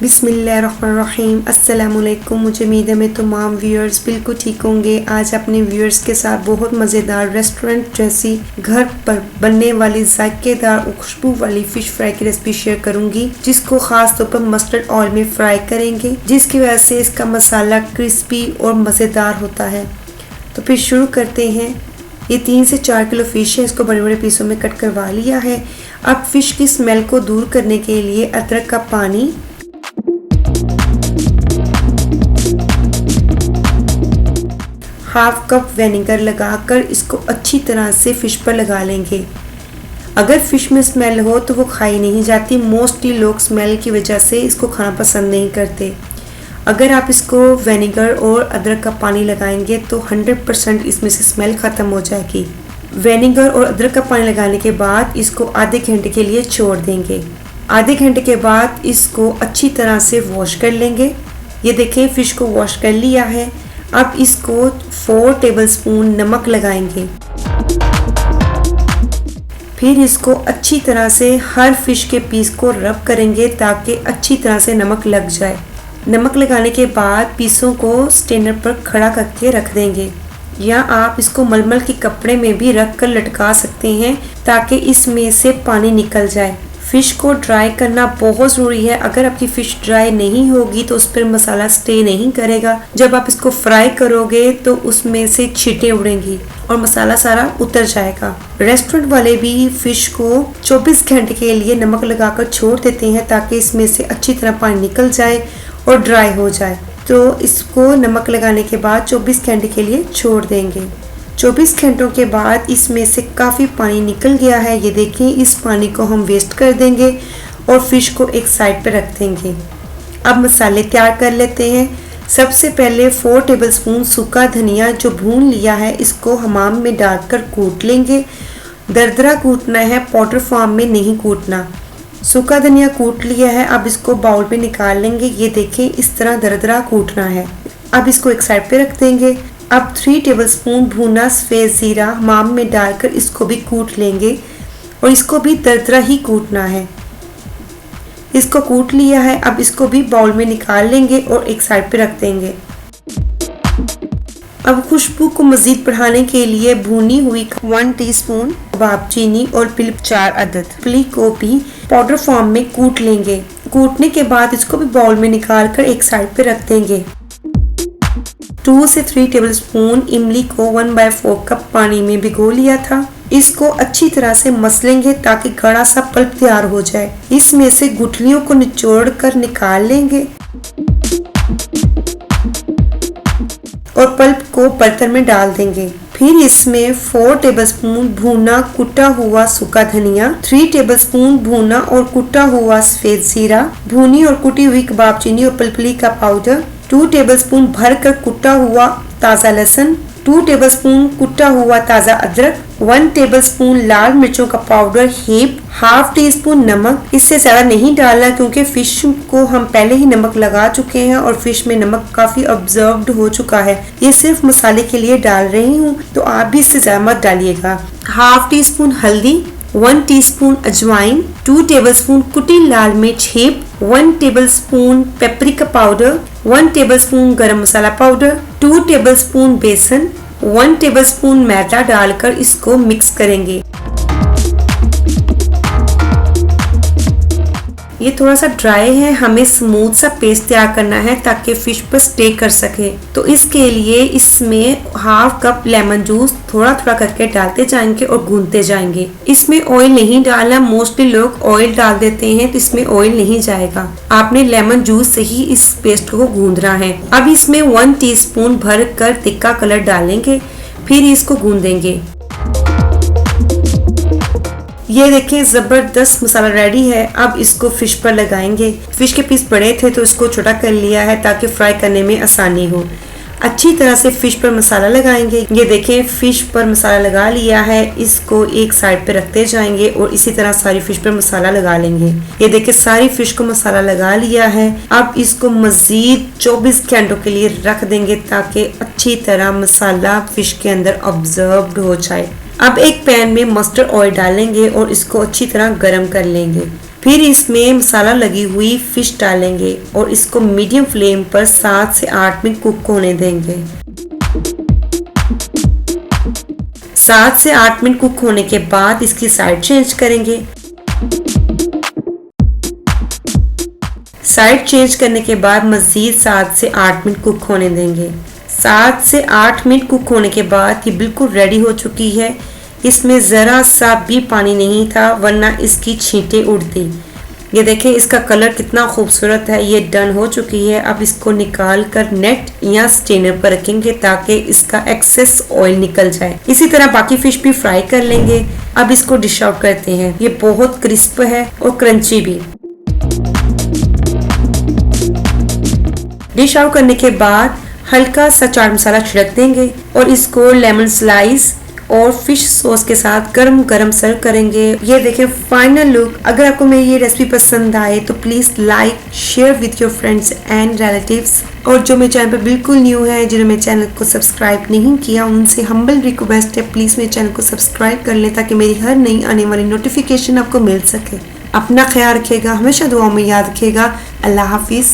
बिस्मिल्लाहिर्रहमानिर्रहीम। अस्सलामुअलैकुम। मुझे उम्मीद है मेरे तमाम व्यूअर्स बिल्कुल ठीक होंगे। आज अपने व्यूअर्स के साथ बहुत मज़ेदार रेस्टोरेंट जैसी घर पर बनने वाली जायकेदार और खुशबू वाली फ़िश फ्राई की रेसिपी शेयर करूंगी, जिसको ख़ास तौर पर मस्टर्ड ऑयल में फ्राई करेंगे, जिसकी वजह से इसका मसाला क्रिस्पी और मज़ेदार होता है। तो फिर शुरू करते हैं। ये 3 से 4 किलो फ़िश है, इसको बड़े बड़े पीसों में कट करवा लिया है। अब फ़िश की स्मेल को दूर करने के लिए अदरक का पानी, हाफ कप विनेगर लगाकर इसको अच्छी तरह से फ़िश पर लगा लेंगे। अगर फ़िश में स्मेल हो तो वो खाई नहीं जाती। मोस्टली लोग स्मेल की वजह से इसको खाना पसंद नहीं करते। अगर आप इसको विनेगर और अदरक का पानी लगाएंगे तो 100% इसमें से स्मेल ख़त्म हो जाएगी। विनेगर और अदरक का पानी लगाने के बाद इसको आधे घंटे के लिए छोड़ देंगे। आधे घंटे के बाद इसको अच्छी तरह से वॉश कर लेंगे। ये देखें, फ़िश को वॉश कर लिया है। अब इसको 4 टेबलस्पून नमक लगाएंगे। फिर इसको अच्छी तरह से हर फिश के पीस को रब करेंगे ताकि अच्छी तरह से नमक लग जाए। नमक लगाने के बाद पीसों को स्टेनर पर खड़ा करके रख देंगे, या आप इसको मलमल के कपड़े में भी रख कर लटका सकते हैं ताकि इसमें से पानी निकल जाए। फ़िश को ड्राई करना बहुत ज़रूरी है। अगर आपकी फ़िश ड्राई नहीं होगी तो उस पर मसाला स्टे नहीं करेगा। जब आप इसको फ्राई करोगे तो उसमें से छींटें उड़ेंगी और मसाला सारा उतर जाएगा। रेस्टोरेंट वाले भी फ़िश को 24 घंटे के लिए नमक लगाकर छोड़ देते हैं ताकि इसमें से अच्छी तरह पानी निकल जाए और ड्राई हो जाए। तो इसको नमक लगाने के बाद 24 घंटे के लिए छोड़ देंगे। 24 घंटों के बाद इसमें से काफ़ी पानी निकल गया है। ये देखें, इस पानी को हम वेस्ट कर देंगे और फ़िश को एक साइड पर रख देंगे। अब मसाले तैयार कर लेते हैं। सबसे पहले 4 टेबलस्पून सूखा धनिया जो भून लिया है, इसको हमाम में डालकर कूट लेंगे। दरदरा कूटना है, पाउडर फॉर्म में नहीं कूटना। सूखा धनिया कूट लिया है, अब इसको बाउल में निकाल लेंगे। ये देखें, इस तरह दरदरा कूटना है। अब इसको एक साइड पे रख देंगे। अब 3 टेबलस्पून भुना सफ़ेद ज़ीरा हमाम में डालकर इसको भी कूट लेंगे और इसको भी दरदरा ही कूटना है। इसको कूट लिया है, अब इसको भी बाउल में निकाल लेंगे और एक साइड पे रख देंगे। अब खुशबू को मज़ीद बढ़ाने के लिए भुनी हुई 1 टीस्पून कबाब चीनी और पिल 4 अदद पिली को भी पाउडर फॉर्म में कूट लेंगे। कूटने के बाद इसको भी बाउल में निकाल कर एक साइड पे रख देंगे। 2 से 3 टेबलस्पून इमली को 1/4 कप पानी में भिगो लिया था। इसको अच्छी तरह से मसलेंगे ताकि गाढ़ा सा पल्प तैयार हो जाए। इसमें से गुठलियों को निचोड़ कर निकाल लेंगे और पल्प को बर्तन में डाल देंगे। फिर इसमें 4 टेबलस्पून भुना कुटा हुआ सूखा धनिया, 3 टेबलस्पून भुना और कुटा हुआ सफ़ेद ज़ीरा, भुनी और कुटी हुई कबाब चीनी और पलपली का पाउडर, 2 टेबलस्पून भरकर कुटा हुआ ताज़ा लहसुन, 2 टेबलस्पून कुटा हुआ ताज़ा अदरक, 1 टेबलस्पून लाल मिर्चों का powder, heap, half tea spoon नमक। इससे ज़्यादा नहीं डालना क्योंकि फ़िश को हम पहले ही नमक लगा चुके हैं और फ़िश में नमक काफ़ी ऑब्जर्व्ड हो चुका है। ये सिर्फ मसाले के लिए डाल रही हूँ, तो आप भी इससे ज़्यादा मत डालिएगा। हाफ टी स्पून हल्दी, 1 टीस्पून अजवाइन, 2 टेबलस्पून कुटी लाल मिर्च heap, 1 tablespoon paprika powder, 1 tablespoon गरम मसाला पाउडर, 2 टेबलस्पून बेसन, 1 टेबलस्पून मैदा डालकर इसको मिक्स करेंगे। ये थोड़ा सा ड्राई है, हमें स्मूथ सा पेस्ट तैयार करना है ताकि फ़िश पर स्टे कर सके। तो इसके लिए इसमें हाफ कप लेमन जूस थोड़ा थोड़ा करके डालते जाएंगे और गूंदते जाएंगे। इसमें ऑयल नहीं डालना। मोस्टली लोग ऑयल डाल देते हैं, तो इसमें ऑयल नहीं जाएगा। आपने लेमन जूस से ही इस पेस्ट को गूंदना है। अब इसमें 1 टीस्पून भर कर तिक्का कलर डालेंगे, फिर इसको गूंदेंगे। ये देखिए, ज़बरदस्त मसाला रेडी है। अब इसको फ़िश पर लगाएंगे। फ़िश के पीस बड़े थे तो इसको छोटा कर लिया है ताकि फ्राई करने में आसानी हो। अच्छी तरह से फ़िश पर मसाला लगाएंगे। ये देखें, फ़िश पर मसाला लगा लिया है। इसको एक साइड पे रखते जाएंगे और इसी तरह सारी फ़िश पर मसाला लगा लेंगे। ये देखें, सारी फ़िश को मसाला लगा लिया है। अब इसको मज़ीद 24 घंटों के लिए रख देंगे ताकि अच्छी तरह मसाला फ़िश के अंदर ऑब्जर्व्ड हो जाए। अब एक पैन में मस्टर्ड ऑयल डालेंगे और इसको अच्छी तरह गर्म कर लेंगे। फिर इसमें मसाला लगी हुई फिश डालेंगे और इसको मीडियम फ्लेम पर 7 से 8 मिनट कुक होने देंगे। 7 से 8 मिनट कुक होने के बाद इसकी साइड चेंज करेंगे। साइड चेंज करने के बाद मज़ीद 7 से 8 मिनट कुक होने देंगे। 7 से 8 मिनट कुक होने के बाद ये बिल्कुल रेडी हो चुकी है। इसमें ज़रा सा भी पानी नहीं था वरना इसकी छींटें उड़ती। ये देखें इसका कलर कितना खूबसूरत है। ये डन हो चुकी है। अब इसको निकाल कर नेट या स्टेनर पर रखेंगे ताकि इसका एक्सेस ऑयल निकल जाए। इसी तरह बाकी फिश भी फ्राई कर लेंगे। अब इसको डिश आउट करते हैं। ये बहुत क्रिस्प है और क्रंची भी। डिश आउट करने के बाद हल्का सा चाट मसाला छिड़क देंगे और इसको लेमन स्लाइस और फिश सॉस के साथ गरम गरम सर्व करेंगे। ये देखें फाइनल लुक। अगर आपको मेरी ये रेसिपी पसंद आए तो please like share with your friends and relatives. और जो मेरे चैनल पर बिल्कुल न्यू है, जिन्होंने मेरे चैनल को सब्सक्राइब नहीं किया, उनसे हम्बल रिक्वेस्ट है प्लीज़ मेरे चैनल को सब्सक्राइब कर लें ताकि मेरी हर नई आने वाली नोटिफिकेशन आपको मिल सके। अपना ख्याल रखिएगा, हमेशा दुआओं में याद रखिएगा। अल्लाह हाफिज़।